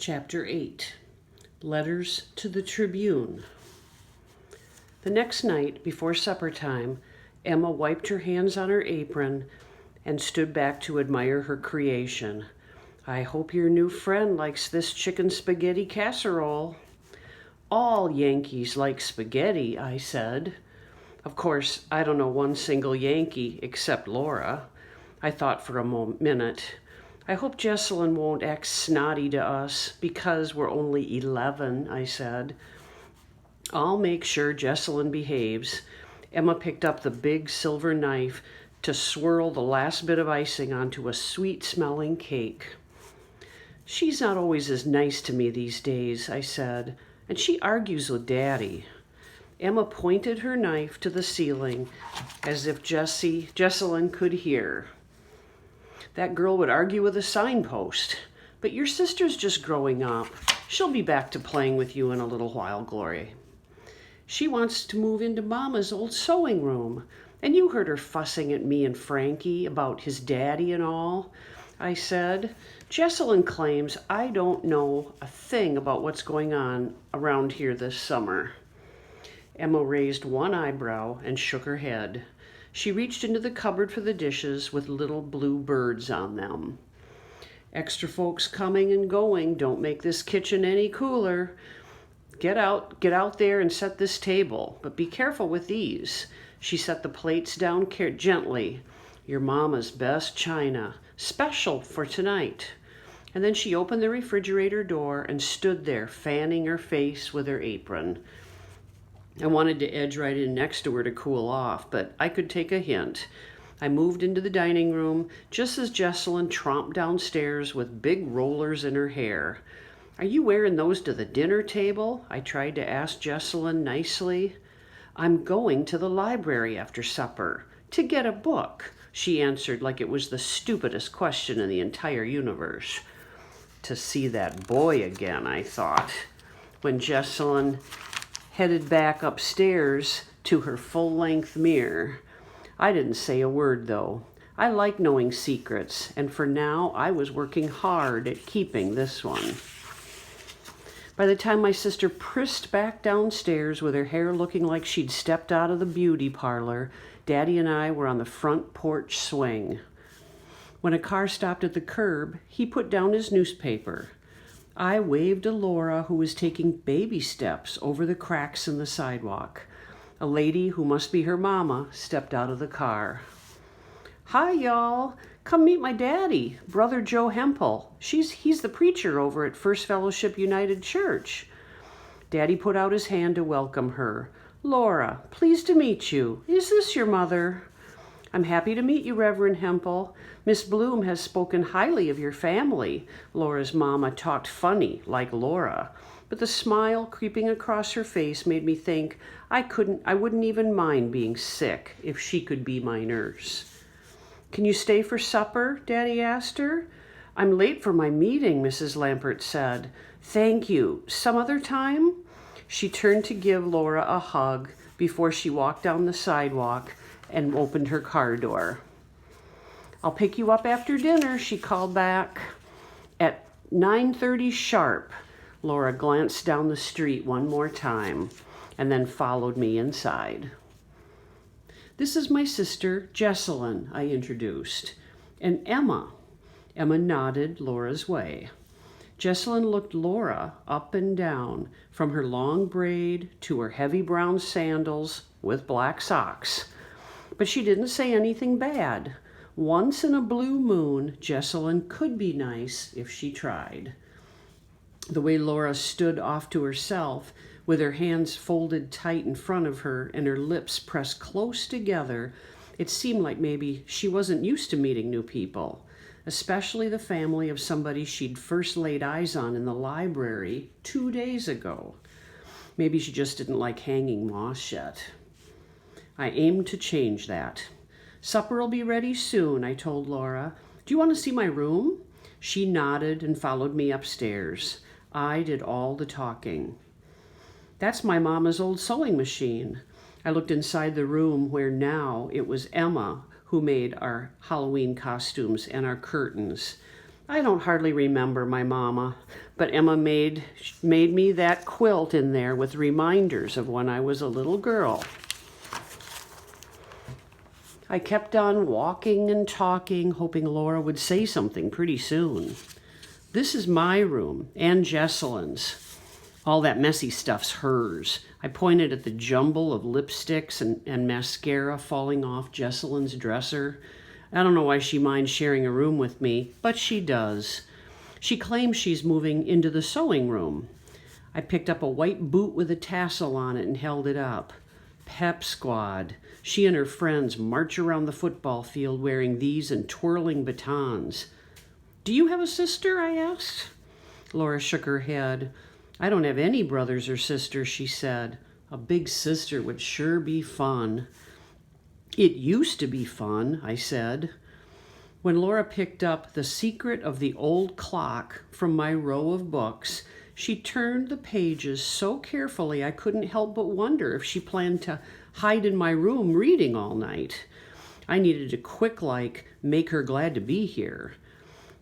Chapter 8, Letters to the Tribune. The next night, before supper time, Emma wiped her hands on her apron and stood back to admire her creation. "I hope your new friend likes this chicken spaghetti casserole." "All Yankees like spaghetti," I said. Of course, I don't know one single Yankee except Laura. I thought for a minute. "I hope Jessalyn won't act snotty to us because we're only 11, I said. "I'll make sure Jessalyn behaves." Emma picked up the big silver knife to swirl the last bit of icing onto a sweet-smelling cake. "She's not always as nice to me these days," I said, "and she argues with Daddy." Emma pointed her knife to the ceiling as if Jessalyn could hear. "That girl would argue with a signpost. But your sister's just growing up. She'll be back to playing with you in a little while, Glory. She wants to move into Mama's old sewing room. And you heard her fussing at me and Frankie about his daddy and all," I said. "Jessalyn claims I don't know a thing about what's going on around here this summer." Emma raised one eyebrow and shook her head. She reached into the cupboard for the dishes with little blue birds on them. "Extra folks coming and going don't make this kitchen any cooler. Get out there and set this table, but be careful with these." She set the plates down gently. "Your Mama's best china, special for tonight." And then she opened the refrigerator door and stood there fanning her face with her apron. I wanted to edge right in next to her to cool off, but I could take a hint. I moved into the dining room just as Jessalyn tromped downstairs with big rollers in her hair. "Are you wearing those to the dinner table?" I tried to ask Jessalyn nicely. "I'm going to the library after supper to get a book," she answered like it was the stupidest question in the entire universe. To see that boy again, I thought, when Jessalyn headed back upstairs to her full-length mirror. I didn't say a word, though. I like knowing secrets, and for now I was working hard at keeping this one. By the time my sister prissed back downstairs with her hair looking like she'd stepped out of the beauty parlor, Daddy and I were on the front porch swing. When a car stopped at the curb, he put down his newspaper. I waved to Laura, who was taking baby steps over the cracks in the sidewalk. A lady, who must be her mama, stepped out of the car. "Hi, y'all. Come meet my daddy, Brother Joe Hempel. He's the preacher over at First Fellowship United Church." Daddy put out his hand to welcome her. "Laura, pleased to meet you. Is this your mother?" "I'm happy to meet you, Reverend Hempel. Miss Bloom has spoken highly of your family." Laura's mama talked funny, like Laura, but the smile creeping across her face made me think I wouldn't even mind being sick if she could be my nurse. "Can you stay for supper?" Daddy asked her. "I'm late for my meeting," Mrs. Lampard said. "Thank you. Some other time?" She turned to give Laura a hug before she walked down the sidewalk and opened her car door. "I'll pick you up after dinner," she called back. "At 9:30 sharp." Laura glanced down the street one more time and then followed me inside. "This is my sister, Jessalyn," I introduced. "And Emma." Emma nodded Laura's way. Jessalyn looked Laura up and down, from her long braid to her heavy brown sandals with black socks. But she didn't say anything bad. Once in a blue moon, Jessalyn could be nice if she tried. The way Laura stood off to herself, with her hands folded tight in front of her and her lips pressed close together, it seemed like maybe she wasn't used to meeting new people, especially the family of somebody she'd first laid eyes on in the library 2 days ago. Maybe she just didn't like hanging moss yet. I aimed to change that. "Supper'll be ready soon," I told Laura. "Do you want to see my room?" She nodded and followed me upstairs. I did all the talking. "That's my mama's old sewing machine." I looked inside the room where now it was Emma who made our Halloween costumes and our curtains. I don't hardly remember my mama, but Emma made me that quilt in there with reminders of when I was a little girl. I kept on walking and talking, hoping Laura would say something pretty soon. This is my room, and Jesselyn's. All that messy stuff's hers. I pointed at the jumble of lipsticks and mascara falling off Jesselyn's dresser. I don't know why she minds sharing a room with me, but she does. She claims she's moving into the sewing room. I picked up a white boot with a tassel on it and held it up. Pep Squad. She and her friends march around the football field wearing these and twirling batons. Do you have a sister? I asked. Laura shook her head. I don't have any brothers or sisters, she said. A big sister would sure be fun. It used to be fun, I said. When Laura picked up The Secret of the Old Clock from my row of books, she turned the pages so carefully I couldn't help but wonder if she planned to hide in my room reading all night. I needed to make her glad to be here.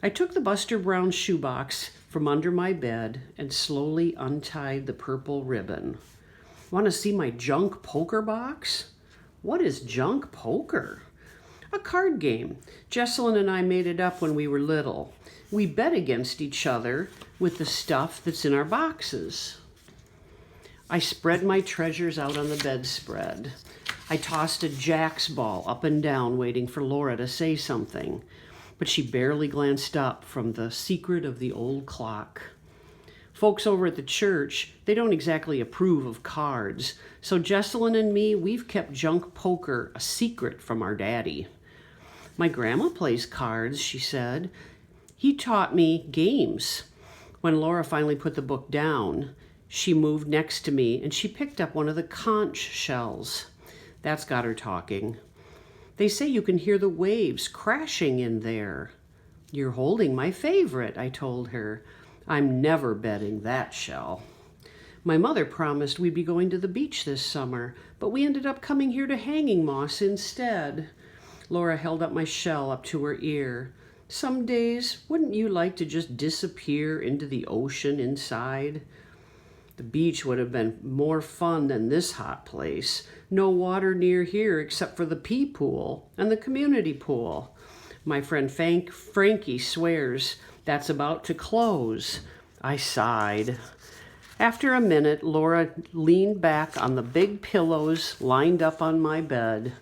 I took the Buster Brown shoebox from under my bed and slowly untied the purple ribbon. Want to see my junk poker box? What is junk poker? A card game. Jesselyn and I made it up when we were little. We bet against each other with the stuff that's in our boxes. I spread my treasures out on the bedspread. I tossed a jack's ball up and down, waiting for Laura to say something, but she barely glanced up from The Secret of the Old Clock. Folks over at the church, they don't exactly approve of cards, so Jesselyn and me, we've kept junk poker a secret from our daddy. My grandma plays cards, she said. He taught me games. When Laura finally put the book down, she moved next to me and she picked up one of the conch shells. That's got her talking. They say you can hear the waves crashing in there. You're holding my favorite, I told her. I'm never betting that shell. My mother promised we'd be going to the beach this summer, but we ended up coming here to Hanging Moss instead. Laura held up my shell up to her ear. Some days, wouldn't you like to just disappear into the ocean inside? The beach would have been more fun than this hot place. No water near here except for the pea pool and the community pool. My friend Frankie swears that's about to close. I sighed. After a minute, Laura leaned back on the big pillows lined up on my bed.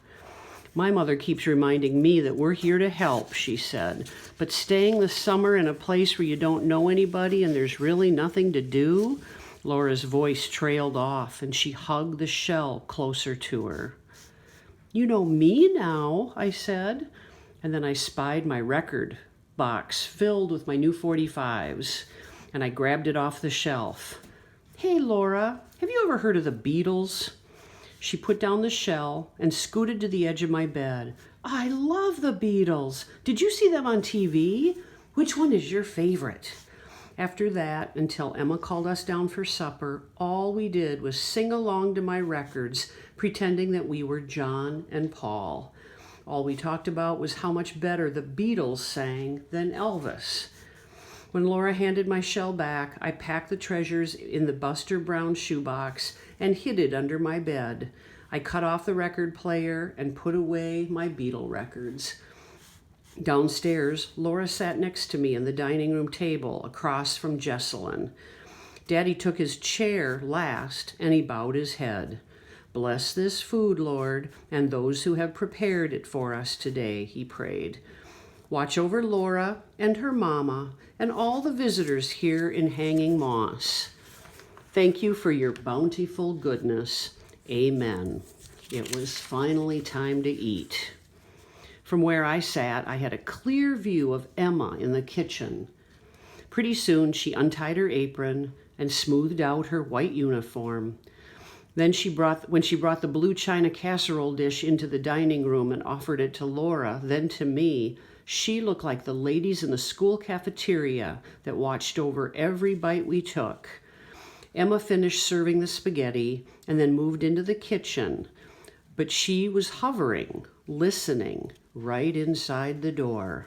My mother keeps reminding me that we're here to help, she said. But staying the summer in a place where you don't know anybody and there's really nothing to do? Laura's voice trailed off and she hugged the shell closer to her. You know me now, I said. And then I spied my record box filled with my new 45s, and I grabbed it off the shelf. Hey, Laura, have you ever heard of the Beatles? She put down the shell and scooted to the edge of my bed. I love the Beatles. Did you see them on TV? Which one is your favorite? After that, until Emma called us down for supper, all we did was sing along to my records, pretending that we were John and Paul. All we talked about was how much better the Beatles sang than Elvis. When Laura handed my shell back, I packed the treasures in the Buster Brown shoebox and hid it under my bed. I cut off the record player and put away my Beatle records. Downstairs, Laura sat next to me in the dining room table across from Jesselyn. Daddy took his chair last and he bowed his head. Bless this food, Lord, and those who have prepared it for us today, he prayed. Watch over Laura and her mama and all the visitors here in Hanging Moss. Thank you for your bountiful goodness. Amen. It was finally time to eat. From where I sat, I had a clear view of Emma in the kitchen. Pretty soon, she untied her apron and smoothed out her white uniform. Then when she brought the blue china casserole dish into the dining room and offered it to Laura, then to me, she looked like the ladies in the school cafeteria that watched over every bite we took. Emma finished serving the spaghetti and then moved into the kitchen, but she was hovering, listening, right inside the door.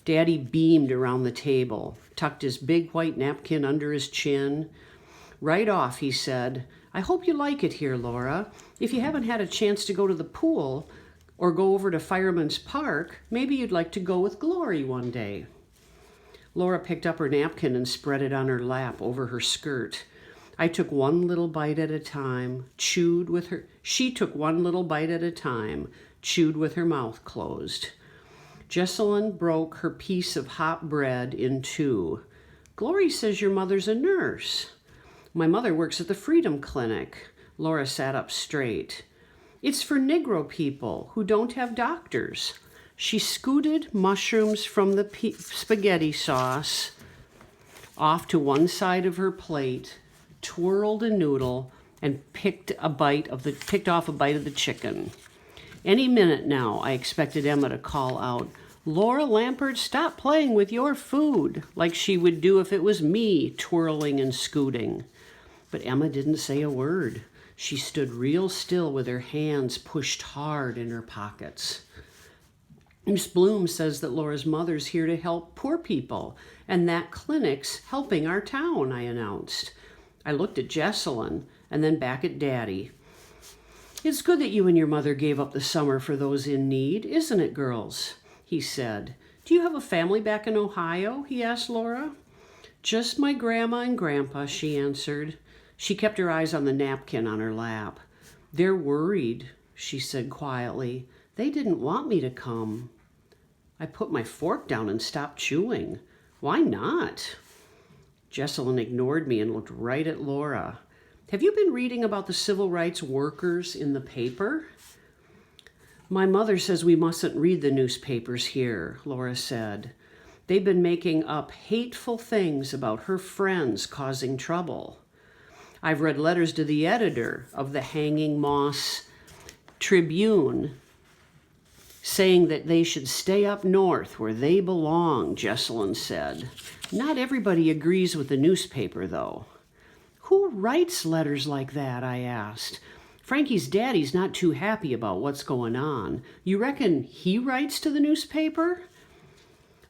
Daddy beamed around the table, tucked his big white napkin under his chin. Right off, he said, "I hope you like it here, Laura. If you haven't had a chance to go to the pool or go over to Fireman's Park, maybe you'd like to go with Glory one day." Laura picked up her napkin and spread it on her lap over her skirt. I took one little bite at a time, chewed with her. She took one little bite at a time, chewed with her mouth closed. Jessalyn broke her piece of hot bread in two. "Glory says your mother's a nurse." "My mother works at the Freedom Clinic." Laura sat up straight. "It's for Negro people who don't have doctors." She scooted mushrooms from the spaghetti sauce off to one side of her plate, twirled a noodle, and picked off a bite of the chicken. Any minute now, I expected Emma to call out, "Laura Lampard, stop playing with your food," like she would do if it was me twirling and scooting. But Emma didn't say a word. She stood real still with her hands pushed hard in her pockets. "Miss Bloom says that Laura's mother's here to help poor people, and that clinic's helping our town," I announced. I looked at Jessalyn and then back at Daddy. "It's good that you and your mother gave up the summer for those in need, isn't it, girls?" he said. "Do you have a family back in Ohio?" he asked Laura. "Just my grandma and grandpa," she answered. She kept her eyes on the napkin on her lap. "They're worried," she said quietly. "They didn't want me to come." I put my fork down and stopped chewing. "Why not?" Jessalyn ignored me and looked right at Laura. "Have you been reading about the civil rights workers in the paper?" "My mother says we mustn't read the newspapers here," Laura said. "They've been making up hateful things about her friends causing trouble. I've read letters to the editor of the Hanging Moss Tribune saying that they should stay up north where they belong," Jessalyn said. "Not everybody agrees with the newspaper, though." "Who writes letters like that?" I asked. "Frankie's daddy's not too happy about what's going on. You reckon he writes to the newspaper?"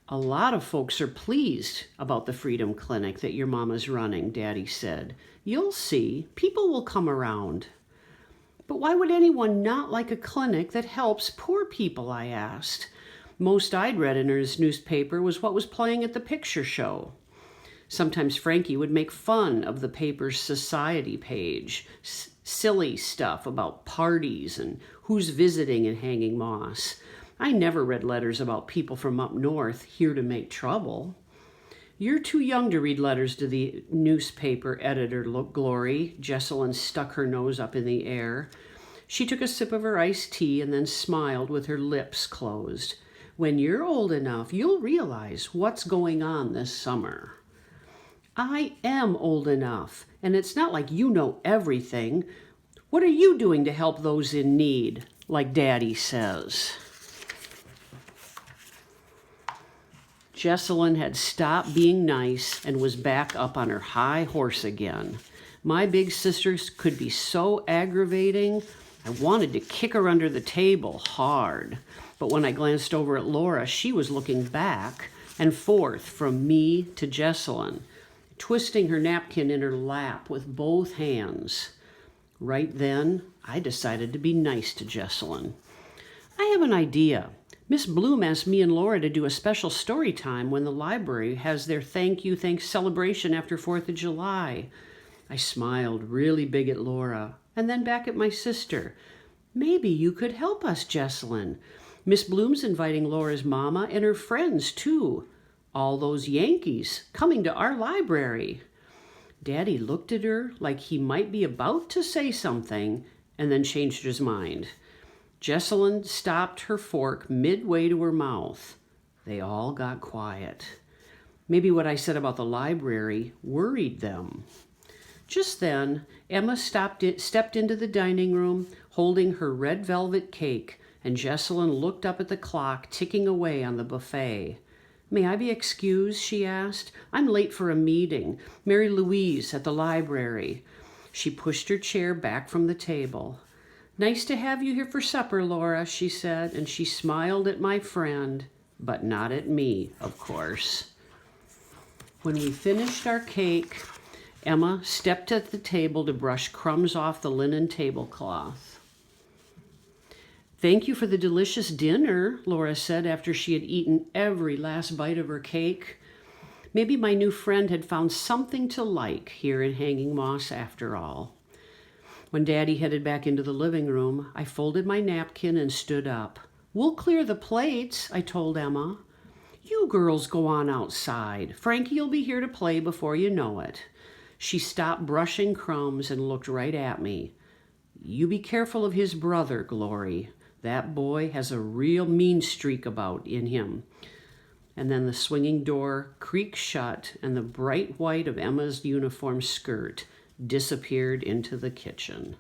"A lot of folks are pleased about the Freedom Clinic that your mama's running," Daddy said. "You'll see. People will come around." "But why would anyone not like a clinic that helps poor people?" I asked. Most I'd read in his newspaper was what was playing at the picture show. Sometimes Frankie would make fun of the paper's society page, silly stuff about parties and who's visiting in Hanging Moss. I never read letters about people from up north here to make trouble. "You're too young to read letters to the newspaper editor, Glory." Jessalyn stuck her nose up in the air. She took a sip of her iced tea and then smiled with her lips closed. "When you're old enough, you'll realize what's going on this summer." "I am old enough, and it's not like you know everything. What are you doing to help those in need, like Daddy says?" Jessalyn had stopped being nice and was back up on her high horse again. My big sisters could be so aggravating. I wanted to kick her under the table hard. But when I glanced over at Laura, she was looking back and forth from me to Jessalyn, twisting her napkin in her lap with both hands. Right then, I decided to be nice to Jessalyn. "I have an idea. Miss Bloom asked me and Laura to do a special story time when the library has their thanks celebration after 4th of July. I smiled really big at Laura and then back at my sister. "Maybe you could help us, Jessalyn. Miss Bloom's inviting Laura's mama and her friends, too. All those Yankees coming to our library." Daddy looked at her like he might be about to say something and then changed his mind. Jessalyn stopped her fork midway to her mouth. They all got quiet. Maybe what I said about the library worried them. Just then, Emma stepped into the dining room holding her red velvet cake, and Jessalyn looked up at the clock ticking away on the buffet. "May I be excused?" she asked. "I'm late for a meeting. Mary Louise at the library." She pushed her chair back from the table. "Nice to have you here for supper, Laura," she said, and she smiled at my friend but not at me, of course. When we finished our cake, Emma stepped at the table to brush crumbs off the linen tablecloth. "Thank you for the delicious dinner," Laura said after she had eaten every last bite of her cake. Maybe my new friend had found something to like here in Hanging Moss after all. When Daddy headed back into the living room, I folded my napkin and stood up. "We'll clear the plates," I told Emma. "You girls go on outside. Frankie'll be here to play before you know it." She stopped brushing crumbs and looked right at me. "You be careful of his brother, Glory. That boy has a real mean streak about in him." And then the swinging door creaked shut and the bright white of Emma's uniform skirt disappeared into the kitchen.